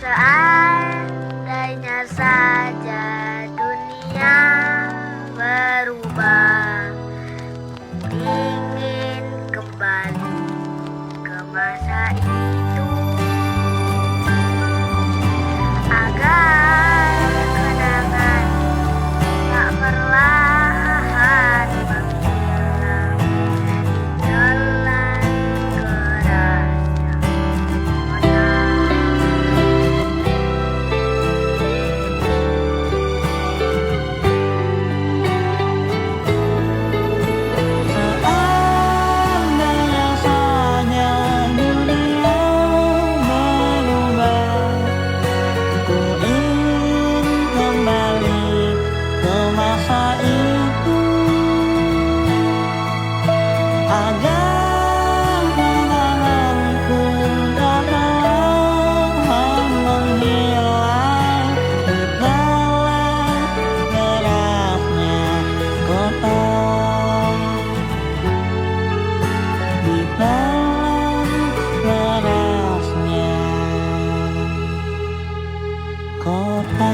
Seandainya saja dunia berubah, ingin kembali ke masa itu agar kenangan tak perlahan menghilang jalan kerasnya kota. Seandainya saja dunia berubah, ku ingin kembali ke masa itu agar kenanganku tak perlahan menghilang di dalam derasnya kota. Di dalam derasnya kota.